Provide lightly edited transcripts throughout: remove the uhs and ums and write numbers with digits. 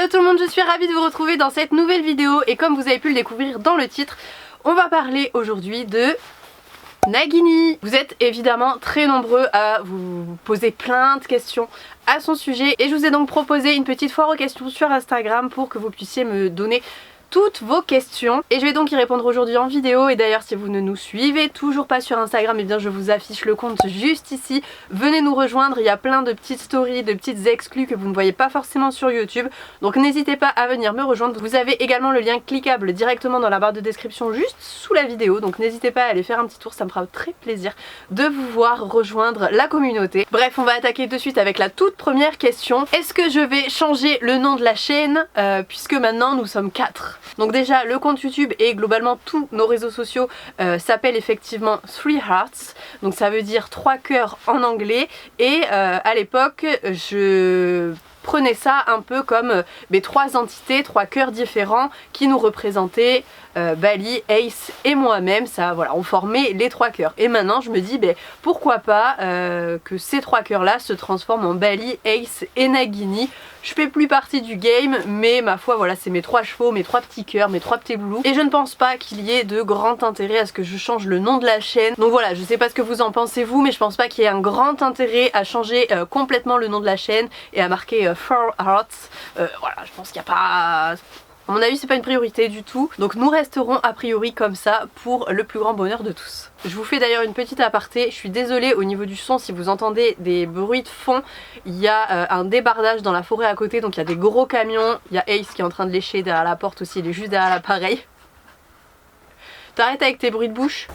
Hello tout le monde, je suis ravie de vous retrouver dans cette nouvelle vidéo et comme vous avez pu le découvrir dans le titre, on va parler aujourd'hui de Nagini. Vous êtes évidemment très nombreux à vous poser plein de questions à son sujet et je vous ai donc proposé une petite foire aux questions sur Instagram pour que vous puissiez me donner toutes vos questions et je vais donc y répondre aujourd'hui en vidéo. Et d'ailleurs si vous ne nous suivez toujours pas sur Instagram, et bien je vous affiche le compte juste ici, venez nous rejoindre, il y a plein de petites stories, de petites exclus que vous ne voyez pas forcément sur YouTube, donc n'hésitez pas à venir me rejoindre. Vous avez également le lien cliquable directement dans la barre de description juste sous la vidéo, donc n'hésitez pas à aller faire un petit tour, ça me fera très plaisir de vous voir rejoindre la communauté. Bref, on va attaquer de suite avec la toute première question. Est-ce que je vais changer le nom de la chaîne puisque maintenant nous sommes 4? Donc déjà le compte YouTube et globalement tous nos réseaux sociaux s'appellent effectivement Three Hearts, donc ça veut dire 3 cœurs en anglais et à l'époque je prenais ça un peu comme 3 entités, 3 cœurs différents qui nous représentaient. Bali, Ace et moi-même, ça voilà, on formait les 3 cœurs. Et maintenant je me dis pourquoi pas que ces 3 cœurs là se transforment en Bali, Ace et Nagini. Je fais plus partie du game, mais ma foi voilà, c'est mes 3 chevaux, mes 3 petits cœurs, mes 3 petits loulous. Et je ne pense pas qu'il y ait de grand intérêt à ce que je change le nom de la chaîne. Donc voilà, je sais pas ce que vous en pensez vous, mais je pense pas qu'il y ait un grand intérêt à changer complètement le nom de la chaîne et à marquer Four Hearts. Voilà, je pense qu'il n'y a pas... À mon avis c'est pas une priorité du tout, donc nous resterons a priori comme ça pour le plus grand bonheur de tous. Je vous fais d'ailleurs une petite aparté, je suis désolée au niveau du son si vous entendez des bruits de fond. Il y a un débardage dans la forêt à côté, donc il y a des gros camions, il y a Ace qui est en train de lécher derrière la porte aussi, il est juste derrière l'appareil. T'arrêtes avec tes bruits de bouche.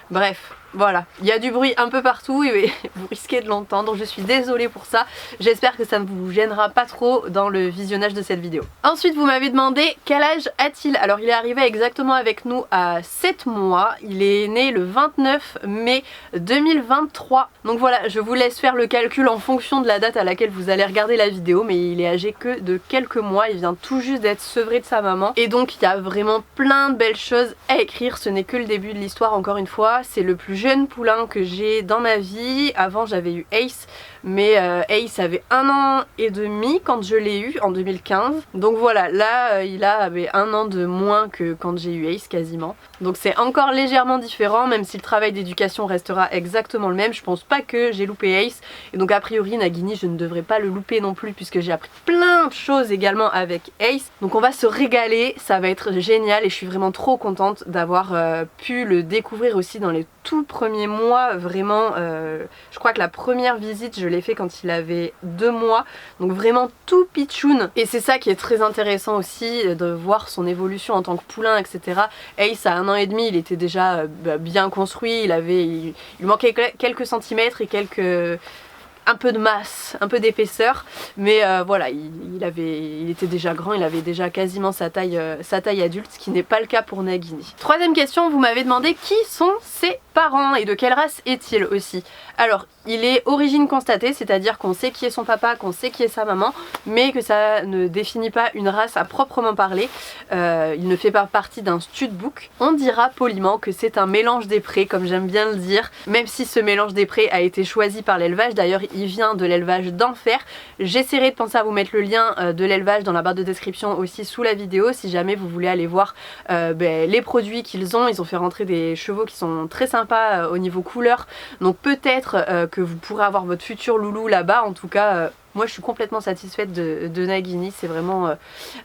Bref, voilà, il y a du bruit un peu partout et vous risquez de l'entendre, je suis désolée pour ça. J'espère que ça ne vous gênera pas trop dans le visionnage de cette vidéo. Ensuite vous m'avez demandé quel âge a-t-il. Alors il est arrivé exactement avec nous à 7 mois, il est né le 29 mai 2023. Donc voilà, je vous laisse faire le calcul en fonction de la date à laquelle vous allez regarder la vidéo, mais il est âgé que de quelques mois, il vient tout juste d'être sevré de sa maman. Et donc il y a vraiment plein de belles choses à écrire, ce n'est que le début de l'histoire encore une fois, c'est le plus jeune poulain que j'ai dans ma vie. Avant j'avais eu Ace, mais Ace avait 1 an et demi quand je l'ai eu en 2015. Donc voilà, là il a 1 an de moins que quand j'ai eu Ace quasiment. Donc c'est encore légèrement différent, même si le travail d'éducation restera exactement le même. Je pense pas que j'ai loupé Ace, et donc a priori Nagini je ne devrais pas le louper non plus puisque j'ai appris plein de choses également avec Ace. Donc on va se régaler, ça va être génial et je suis vraiment trop contente d'avoir pu le découvrir aussi dans les tout premiers mois. Vraiment je crois que la première visite je l'ai fait quand il avait 2 mois, donc vraiment tout pitchoun. Et c'est ça qui est très intéressant aussi, de voir son évolution en tant que poulain, etc. Ace à 1 an et demi il était déjà bien construit, il lui manquait quelques centimètres et un peu de masse, un peu d'épaisseur, mais voilà, il était déjà grand, il avait déjà quasiment sa taille adulte, ce qui n'est pas le cas pour Nagini. Troisième question, vous m'avez demandé qui sont ses parents et de quelle race est-il aussi. Alors, il est origine constatée, c'est-à-dire qu'on sait qui est son papa, qu'on sait qui est sa maman, mais que ça ne définit pas une race à proprement parler. Il ne fait pas partie d'un studbook. On dira poliment que c'est un mélange des prés, comme j'aime bien le dire, même si ce mélange des prés a été choisi par l'élevage. D'ailleurs, il vient de l'élevage d'Enfer. J'essaierai de penser à vous mettre le lien de l'élevage dans la barre de description aussi sous la vidéo, si jamais vous voulez aller voir les produits qu'ils ont. Ils ont fait rentrer des chevaux qui sont très sympas au niveau couleur, donc peut-être que vous pourrez avoir votre futur loulou là-bas. En tout cas moi je suis complètement satisfaite de Nagini, c'est vraiment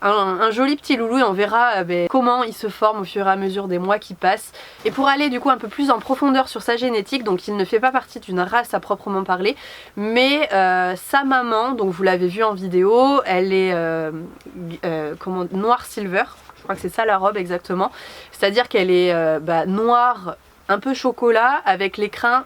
un joli petit loulou et on verra comment il se forme au fur et à mesure des mois qui passent. Et pour aller du coup un peu plus en profondeur sur sa génétique, donc il ne fait pas partie d'une race à proprement parler, mais sa maman, donc vous l'avez vu en vidéo, elle est noir silver, je crois que c'est ça la robe exactement, c'est à dire qu'elle est noire un peu chocolat avec les crins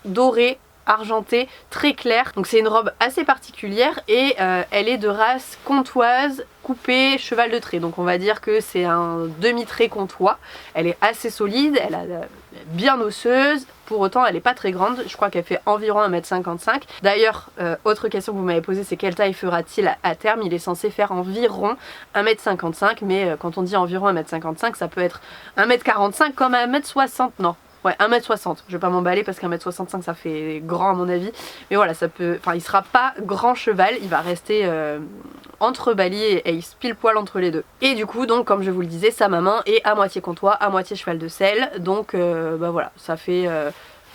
dorés argenté très clair, donc c'est une robe assez particulière et elle est de race comtoise coupée cheval de trait, donc on va dire que c'est un demi-trait comtois. Elle est assez solide, elle est bien osseuse, pour autant elle n'est pas très grande, je crois qu'elle fait environ 1m55. D'ailleurs autre question que vous m'avez posée, c'est quelle taille fera-t-il à terme. Il est censé faire environ 1m55, mais quand on dit environ 1m55 ça peut être 1m45 comme 1m60, non, Ouais, 1m60, je vais pas m'emballer parce qu'1m65 ça fait grand à mon avis. Mais voilà, ça peut. Enfin, il sera pas grand cheval, il va rester entre Bali et Ace, pile poil entre les deux. Et du coup, donc, comme je vous le disais, sa maman est à moitié comtois, à moitié cheval de selle. Donc, bah voilà, ça fait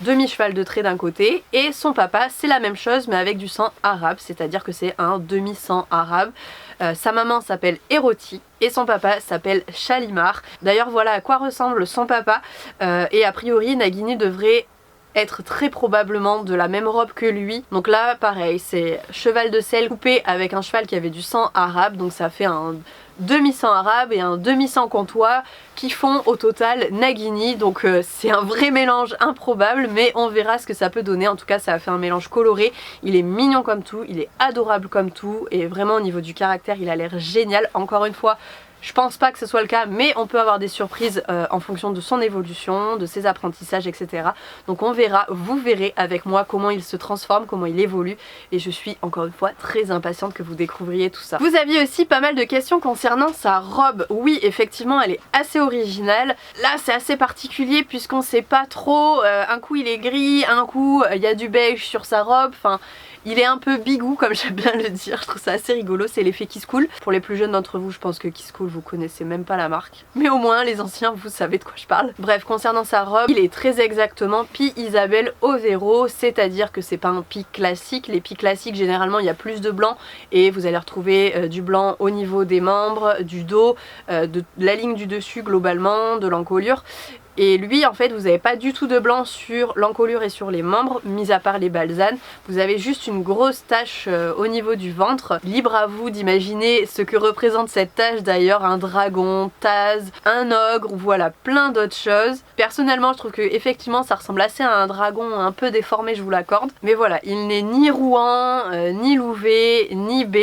demi-cheval de trait d'un côté. Et son papa, c'est la même chose, mais avec du sang arabe, c'est-à-dire que c'est un demi-sang arabe. Sa maman s'appelle Eroti et son papa s'appelle Shalimar. D'ailleurs voilà à quoi ressemble son papa et a priori Nagini devrait être très probablement de la même robe que lui. Donc là pareil, c'est cheval de selle coupé avec un cheval qui avait du sang arabe, donc ça fait un demi-sang arabe et un demi-sang comtois qui font au total Nagini. Donc c'est un vrai mélange improbable, mais on verra ce que ça peut donner. En tout cas ça a fait un mélange coloré, il est mignon comme tout, il est adorable comme tout, et vraiment au niveau du caractère il a l'air génial. Encore une fois, je pense pas que ce soit le cas, mais on peut avoir des surprises en fonction de son évolution, de ses apprentissages, etc. Donc on verra, vous verrez avec moi comment il se transforme, comment il évolue, et je suis encore une fois très impatiente que vous découvriez tout ça. Vous aviez aussi pas mal de questions concernant sa robe. Oui, effectivement, elle est assez originale. Là, c'est assez particulier puisqu'on sait pas trop. Un coup il est gris, un coup il y a du beige sur sa robe. Enfin, il est un peu bigou comme j'aime bien le dire, je trouve ça assez rigolo, c'est l'effet Kiss Cool. Pour les plus jeunes d'entre vous, je pense que Kiss Cool vous connaissez même pas la marque. Mais au moins les anciens vous savez de quoi je parle. Bref, concernant sa robe, il est très exactement Pi Isabelle Overo, c'est-à-dire que c'est pas un pi classique. Les pi classiques généralement il y a plus de blanc et vous allez retrouver du blanc au niveau des membres, du dos, de la ligne du dessus globalement, de l'encolure. Et lui en fait vous n'avez pas du tout de blanc sur l'encolure et sur les membres, mis à part les balsanes. Vous avez juste une grosse tache au niveau du ventre. Libre à vous d'imaginer ce que représente cette tache d'ailleurs, un dragon, Taz, un ogre, voilà plein d'autres choses. Personnellement je trouve que effectivement ça ressemble assez à un dragon un peu déformé, je vous l'accorde. Mais voilà, il n'est ni Rouen, ni Louvet, ni B,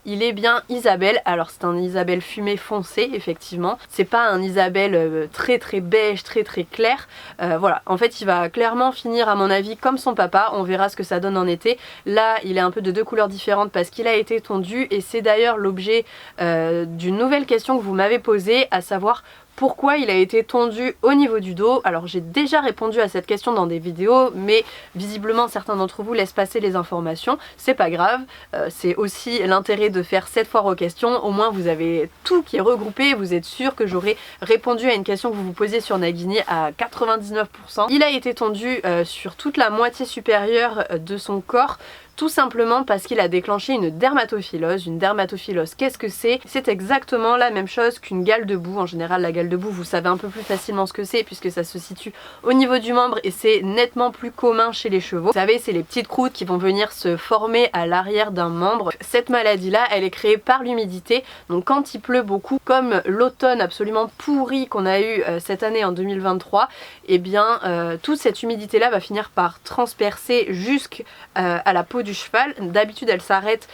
il est bien Isabelle. Alors c'est un Isabelle fumé foncé effectivement. C'est pas un Isabelle très beige, très clair. Voilà, en fait il va clairement finir à mon avis comme son papa, on verra ce que ça donne en été. Là il est un peu de deux couleurs différentes parce qu'il a été tondu, et c'est d'ailleurs l'objet d'une nouvelle question que vous m'avez posée, à savoir pourquoi il a été tondu au niveau du dos. Alors j'ai déjà répondu à cette question dans des vidéos, mais visiblement certains d'entre vous laissent passer les informations. C'est pas grave, c'est aussi l'intérêt de faire 7 fois aux questions. Au moins vous avez tout qui est regroupé, vous êtes sûr que j'aurai répondu à une question que vous vous posiez sur Nagini à 99%. Il a été tondu sur toute la moitié supérieure de son corps, tout simplement parce qu'il a déclenché une dermatophilose. Une dermatophilose, qu'est-ce que c'est? C'est exactement la même chose qu'une gale de boue. En général la gale de boue vous savez un peu plus facilement ce que c'est puisque ça se situe au niveau du membre et c'est nettement plus commun chez les chevaux. Vous savez, c'est les petites croûtes qui vont venir se former à l'arrière d'un membre. Cette maladie là elle est créée par l'humidité, donc quand il pleut beaucoup, comme l'automne absolument pourri qu'on a eu cette année en 2023, et bien toute cette humidité là va finir par transpercer jusqu'à la peau du cheval. D'habitude elle s'arrête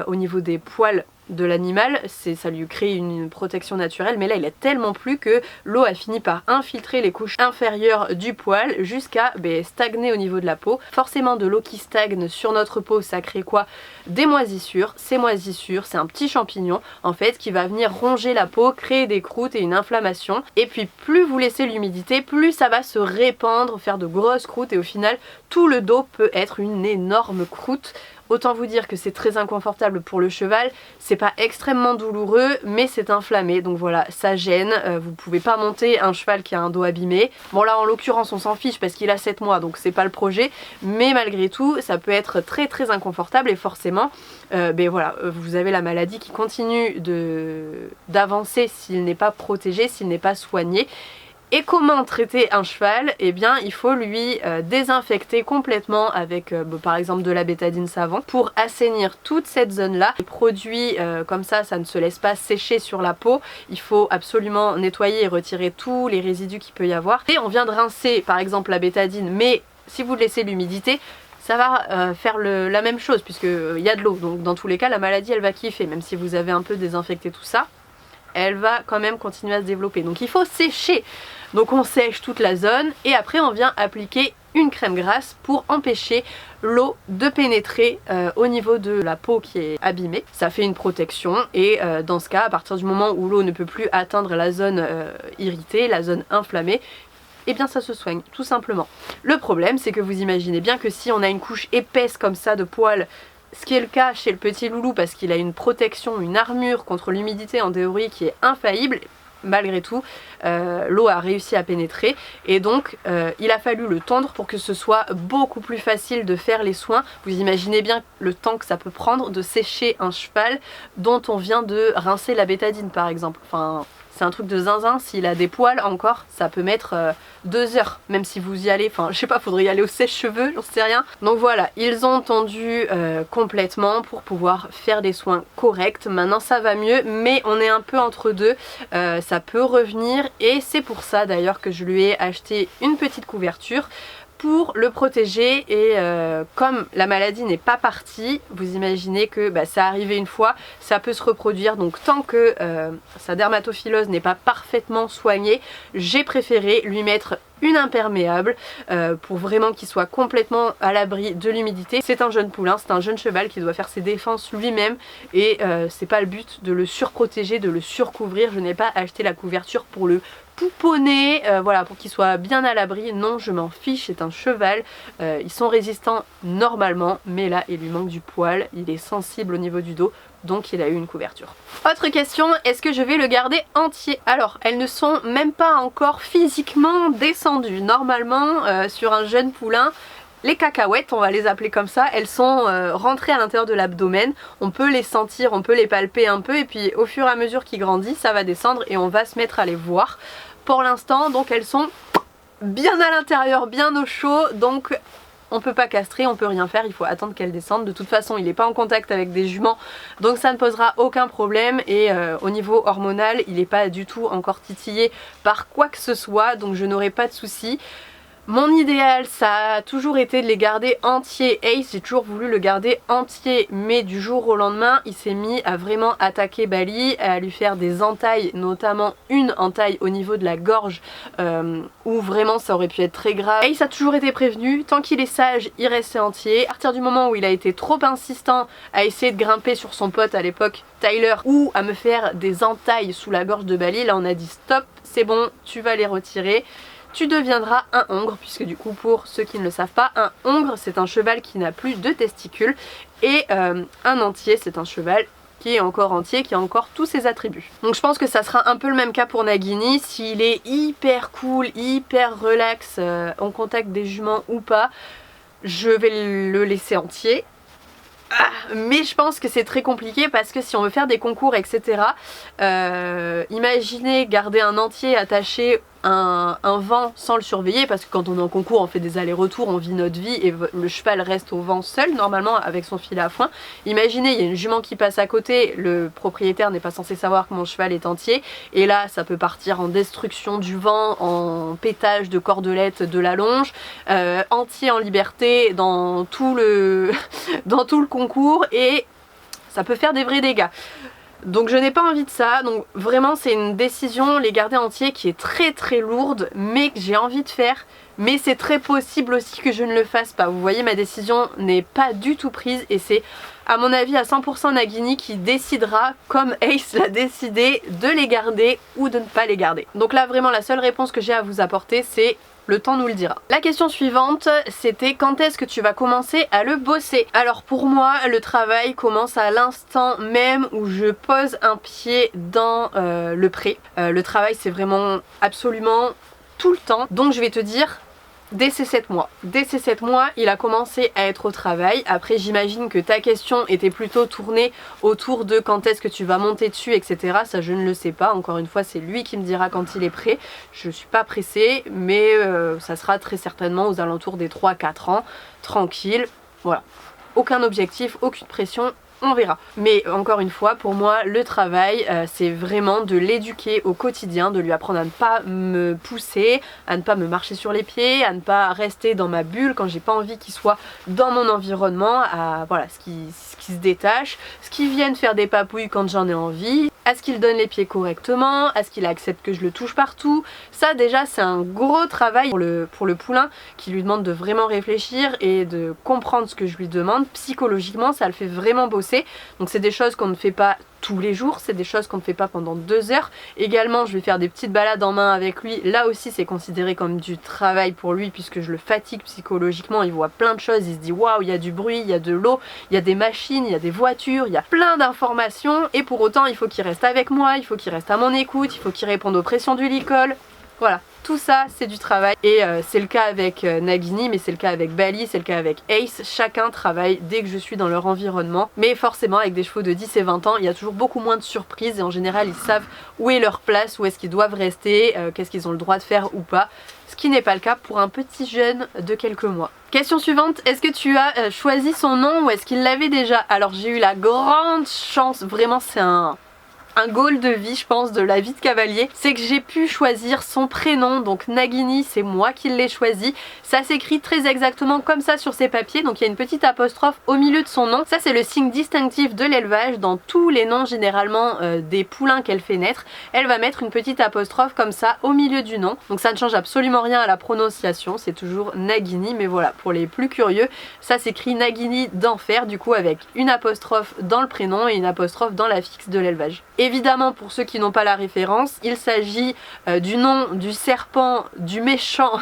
au niveau des poils de l'animal, ça lui crée une protection naturelle, mais là il a tellement plu que l'eau a fini par infiltrer les couches inférieures du poil jusqu'à stagner au niveau de la peau. Forcément de l'eau qui stagne sur notre peau ça crée quoi? Des moisissures. Ces moisissures c'est un petit champignon en fait qui va venir ronger la peau, créer des croûtes et une inflammation, et puis plus vous laissez l'humidité, plus ça va se répandre, faire de grosses croûtes, et au final tout le dos peut être une énorme croûte. Autant vous dire que c'est très inconfortable pour le cheval, c'est pas extrêmement douloureux mais c'est inflammé, donc voilà, ça gêne. Vous pouvez pas monter un cheval qui a un dos abîmé. Bon là en l'occurrence on s'en fiche parce qu'il a 7 mois donc c'est pas le projet, mais malgré tout ça peut être très inconfortable, et forcément voilà, vous avez la maladie qui continue d'avancer s'il n'est pas protégé, s'il n'est pas soigné. Et comment traiter un cheval? Eh bien il faut lui désinfecter complètement avec par exemple de la bétadine savon pour assainir toute cette zone là. Les produits comme ça ne se laisse pas sécher sur la peau, il faut absolument nettoyer et retirer tous les résidus qu'il peut y avoir. Et on vient de rincer par exemple la bétadine, mais si vous laissez l'humidité ça va faire la même chose puisqu'il y a de l'eau, donc dans tous les cas la maladie elle va kiffer, même si vous avez un peu désinfecté tout ça, elle va quand même continuer à se développer. Donc il faut sécher. Donc on sèche toute la zone et après on vient appliquer une crème grasse pour empêcher l'eau de pénétrer au niveau de la peau qui est abîmée. Ça fait une protection, et dans ce cas, à partir du moment où l'eau ne peut plus atteindre la zone irritée, la zone inflammée, et bien ça se soigne tout simplement. Le problème c'est que vous imaginez bien que si on a une couche épaisse comme ça de poils, ce qui est le cas chez le petit loulou parce qu'il a une protection, une armure contre l'humidité en théorie qui est infaillible, malgré tout l'eau a réussi à pénétrer et donc il a fallu le tondre pour que ce soit beaucoup plus facile de faire les soins. Vous imaginez bien le temps que ça peut prendre de sécher un cheval dont on vient de rincer la bétadine par exemple. Enfin, c'est un truc de zinzin, s'il a des poils encore, ça peut mettre 2 heures, même si vous y allez, enfin je sais pas, faudrait y aller au sèche-cheveux, j'en sais rien. Donc voilà, ils ont tendu complètement pour pouvoir faire des soins corrects. Maintenant ça va mieux, mais on est un peu entre deux, ça peut revenir et c'est pour ça d'ailleurs que je lui ai acheté une petite couverture pour le protéger et comme la maladie n'est pas partie, vous imaginez que ça arrivé une fois, ça peut se reproduire, donc tant que sa dermatophyllose n'est pas parfaitement soignée, j'ai préféré lui mettre une imperméable pour vraiment qu'il soit complètement à l'abri de l'humidité. C'est un jeune poulain, c'est un jeune cheval qui doit faire ses défenses lui-même et c'est pas le but de le surprotéger, de le surcouvrir. Je n'ai pas acheté la couverture pour le pouponner, voilà, pour qu'il soit bien à l'abri. Non, je m'en fiche, c'est un cheval, ils sont résistants normalement, mais là il lui manque du poil, il est sensible au niveau du dos, donc il a eu une couverture. Autre question, est-ce que je vais le garder entier? Alors, elles ne sont même pas encore physiquement descendues. Normalement, sur un jeune poulain, les cacahuètes, on va les appeler comme ça, elles sont rentrées à l'intérieur de l'abdomen. On peut les sentir, on peut les palper un peu et puis au fur et à mesure qu'ils grandissent, ça va descendre et on va se mettre à les voir. Pour l'instant, donc elles sont bien à l'intérieur, bien au chaud, donc on peut pas castrer, on peut rien faire, il faut attendre qu'elles descendent. De toute façon, il n'est pas en contact avec des juments, donc ça ne posera aucun problème et au niveau hormonal, il n'est pas du tout encore titillé par quoi que ce soit, donc je n'aurai pas de soucis. Mon idéal, ça a toujours été de les garder entiers. Ace, j'ai toujours voulu le garder entier, mais du jour au lendemain, il s'est mis à vraiment attaquer Bali, à lui faire des entailles, notamment une entaille au niveau de la gorge, où vraiment ça aurait pu être très grave. Ace a toujours été prévenu, tant qu'il est sage, il restait entier. À partir du moment où il a été trop insistant à essayer de grimper sur son pote à l'époque, Tyler, ou à me faire des entailles sous la gorge de Bali, là on a dit stop, c'est bon, tu vas les retirer. Tu deviendras un hongre, puisque du coup pour ceux qui ne le savent pas, un hongre c'est un cheval qui n'a plus de testicules et un entier c'est un cheval qui est encore entier, qui a encore tous ses attributs. Donc je pense que ça sera un peu le même cas pour Nagini, s'il est hyper cool, hyper relax, en contact des juments ou pas, je vais le laisser entier. Mais je pense que c'est très compliqué parce que si on veut faire des concours etc, imaginez garder un entier attaché un vent sans le surveiller, parce que quand on est en concours on fait des allers-retours, on vit notre vie et le cheval reste au vent seul normalement avec son filet à foin. Imaginez il y a une jument qui passe à côté, le propriétaire n'est pas censé savoir que mon cheval est entier et là ça peut partir en destruction du vent, en pétage de cordelette de la longe, entier en liberté dans tout le dans tout le concours et ça peut faire des vrais dégâts. Donc je n'ai pas envie de ça, donc vraiment c'est une décision, les garder entiers, qui est très très lourde, mais que j'ai envie de faire. Mais c'est très possible aussi que je ne le fasse pas. Vous voyez, ma décision n'est pas du tout prise et c'est à mon avis à 100% Nagini qui décidera, comme Ace l'a décidé, de les garder ou de ne pas les garder. Donc là vraiment la seule réponse que j'ai à vous apporter c'est: le temps nous le dira. La question suivante, c'était quand est-ce que tu vas commencer à le bosser? Alors pour moi, le travail commence à l'instant même où je pose un pied dans le pré. Le travail c'est vraiment absolument tout le temps. Donc je vais te dire, dès ces 7 mois. Dès ces 7 mois, il a commencé à être au travail. Après, j'imagine que ta question était plutôt tournée autour de quand est-ce que tu vas monter dessus, etc. Ça, je ne le sais pas. Encore une fois, c'est lui qui me dira quand il est prêt. Je ne suis pas pressée, mais ça sera très certainement aux alentours des 3-4 ans. Tranquille, voilà. Aucun objectif, aucune pression. On verra. Mais encore une fois, pour moi, le travail, c'est vraiment de l'éduquer au quotidien, de lui apprendre à ne pas me pousser, à ne pas me marcher sur les pieds, à ne pas rester dans ma bulle quand j'ai pas envie qu'il soit dans mon environnement, à voilà, ce qui se détache, ce qui vienne faire des papouilles quand j'en ai envie, à ce qu'il donne les pieds correctement, à ce qu'il accepte que je le touche partout. Ça déjà c'est un gros travail pour le poulain qui lui demande de vraiment réfléchir et de comprendre ce que je lui demande. Psychologiquement ça le fait vraiment bosser. Donc c'est des choses qu'on ne fait pas tous les jours, c'est des choses qu'on ne fait pas pendant 2 heures. Également je vais faire des petites balades en main avec lui, là aussi c'est considéré comme du travail pour lui puisque je le fatigue psychologiquement, il voit plein de choses, il se dit waouh, il y a du bruit, il y a de l'eau, il y a des machines, il y a des voitures, il y a plein d'informations et pour autant il faut qu'il reste avec moi, il faut qu'il reste à mon écoute, il faut qu'il réponde aux pressions du licol. Voilà, tout ça c'est du travail et c'est le cas avec Nagini, mais c'est le cas avec Bali, c'est le cas avec Ace. Chacun travaille dès que je suis dans leur environnement, mais forcément avec des chevaux de 10 et 20 ans il y a toujours beaucoup moins de surprises et en général ils savent où est leur place, où est-ce qu'ils doivent rester, qu'est-ce qu'ils ont le droit de faire ou pas, ce qui n'est pas le cas pour un petit jeune de quelques mois. Question suivante, est-ce que tu as choisi son nom ou est-ce qu'il l'avait déjà? Alors j'ai eu la grande chance, vraiment c'est un goal de vie je pense, de la vie de cavalier, c'est que j'ai pu choisir son prénom, donc Nagini c'est moi qui l'ai choisi, ça s'écrit très exactement comme ça sur ses papiers, donc il y a une petite apostrophe au milieu de son nom, ça c'est le signe distinctif de l'élevage, dans tous les noms généralement des poulains qu'elle fait naître, elle va mettre une petite apostrophe comme ça au milieu du nom, donc ça ne change absolument rien à la prononciation, c'est toujours Nagini, mais voilà, pour les plus curieux, ça s'écrit Nagini d'enfer, du coup avec une apostrophe dans le prénom et une apostrophe dans l'affixe de l'élevage. Évidemment pour ceux qui n'ont pas la référence, il s'agit du nom du serpent du méchant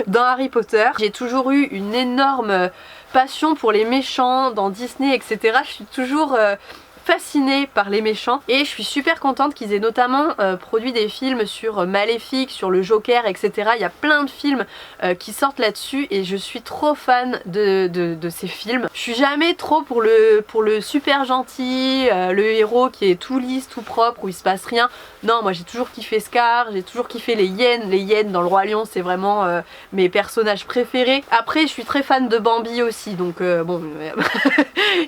dans Harry Potter. J'ai toujours eu une énorme passion pour les méchants dans Disney, etc. Je suis toujours fascinée par les méchants et je suis super contente qu'ils aient notamment produit des films sur Maléfique, sur le Joker, etc. Il y a plein de films qui sortent là-dessus et je suis trop fan de ces films. Je suis jamais trop pour le super gentil, le héros qui est tout lisse, tout propre, où il se passe rien. Non, moi j'ai toujours kiffé Scar, j'ai toujours kiffé les hyènes. Les hyènes dans le Roi Lion c'est vraiment mes personnages préférés. Après je suis très fan de Bambi aussi, donc bon,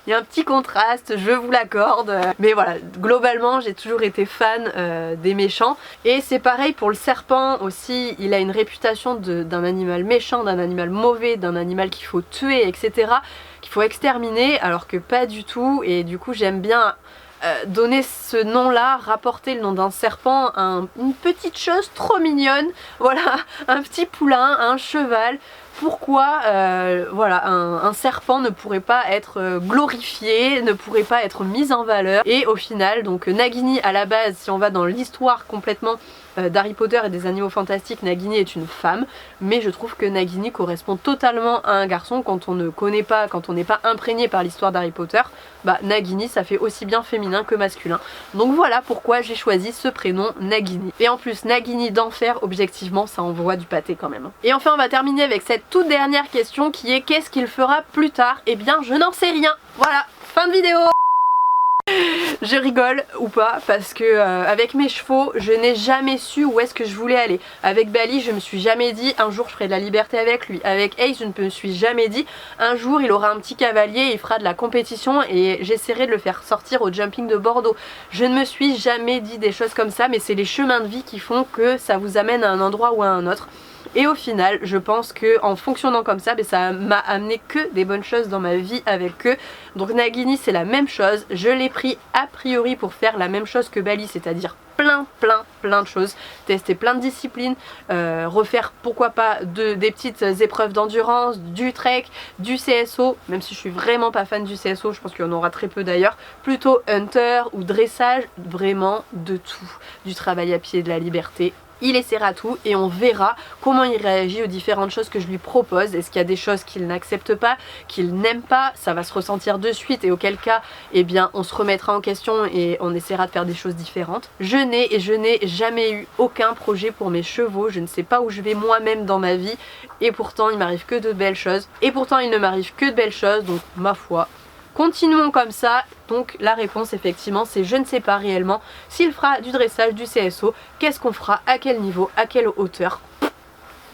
il y a un petit contraste, je vous l'accorde. Mais voilà, globalement j'ai toujours été fan des méchants. Et c'est pareil pour le serpent aussi, il a une réputation d'un animal méchant, d'un animal mauvais, d'un animal qu'il faut tuer, etc. qu'il faut exterminer, alors que pas du tout. Et du coup j'aime bien donner ce nom là, rapporter le nom d'un serpent à une petite chose trop mignonne, voilà, un petit poulain, un cheval. Pourquoi voilà, un serpent ne pourrait pas être glorifié, ne pourrait pas être mis en valeur. Et au final donc Nagini à la base, si on va dans l'histoire complètement d'Harry Potter et des animaux fantastiques, Nagini est une femme, mais je trouve que Nagini correspond totalement à un garçon. Quand on ne connaît pas, quand on n'est pas imprégné par l'histoire d'Harry Potter, bah Nagini ça fait aussi bien féminin que masculin. Donc voilà pourquoi j'ai choisi ce prénom Nagini. Et en plus Nagini d'enfer, objectivement ça envoie du pâté quand même. Et enfin on va terminer avec cette toute dernière question qui est qu'est-ce qu'il fera plus tard? Eh bien je n'en sais rien. Voilà, fin de vidéo. Je rigole ou pas parce que avec mes chevaux je n'ai jamais su où est-ce que je voulais aller. Avec Bali je me suis jamais dit un jour je ferai de la liberté avec lui. Avec Ace je ne me suis jamais dit un jour il aura un petit cavalier, il fera de la compétition et j'essaierai de le faire sortir au jumping de Bordeaux. Je ne me suis jamais dit des choses comme ça, mais c'est les chemins de vie qui font que ça vous amène à un endroit ou à un autre. Et au final je pense que en fonctionnant comme ça, ça m'a amené que des bonnes choses dans ma vie avec eux. Donc Nagini c'est la même chose, je l'ai pris a priori pour faire la même chose que Bali, c'est-à-dire plein de choses, tester plein de disciplines, refaire pourquoi pas des petites épreuves d'endurance, du trek, du CSO, même si je suis vraiment pas fan du CSO, je pense qu'il y en aura très peu d'ailleurs, plutôt hunter ou dressage, vraiment de tout, du travail à pied, de la liberté. Il essaiera tout et on verra comment il réagit aux différentes choses que je lui propose. Est-ce qu'il y a des choses qu'il n'accepte pas, qu'il n'aime pas? Ça va se ressentir de suite et auquel cas eh bien on se remettra en question et on essaiera de faire des choses différentes. Je n'ai jamais eu aucun projet pour mes chevaux, je ne sais pas où je vais moi-même dans ma vie et pourtant il m'arrive que de belles choses. Et pourtant il ne m'arrive que de belles choses, donc ma foi, continuons comme ça. Donc la réponse effectivement c'est je ne sais pas réellement s'il fera du dressage, du CSO, qu'est-ce qu'on fera, à quel niveau, à quelle hauteur.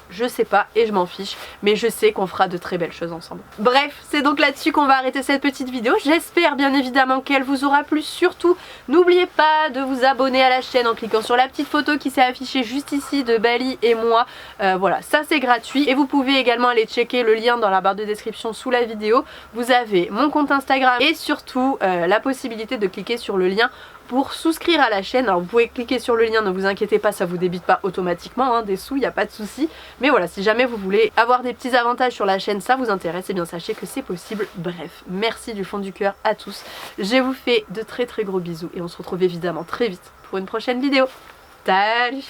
Je sais pas et je m'en fiche, mais je sais qu'on fera de très belles choses ensemble. Bref, c'est donc là-dessus qu'on va arrêter cette petite vidéo. J'espère bien évidemment qu'elle vous aura plu. Surtout, n'oubliez pas de vous abonner à la chaîne en cliquant sur la petite photo qui s'est affichée juste ici de Bali et moi. Voilà, ça c'est gratuit. Et vous pouvez également aller checker le lien dans la barre de description sous la vidéo. Vous avez mon compte Instagram et surtout la possibilité de cliquer sur le lien pour souscrire à la chaîne. Alors vous pouvez cliquer sur le lien, ne vous inquiétez pas, ça vous débite pas automatiquement hein, des sous, il n'y a pas de souci. Mais voilà, si jamais vous voulez avoir des petits avantages sur la chaîne, ça vous intéresse, et bien sachez que c'est possible. Bref, merci du fond du cœur à tous. Je vous fais de très gros bisous et on se retrouve évidemment très vite pour une prochaine vidéo. Salut!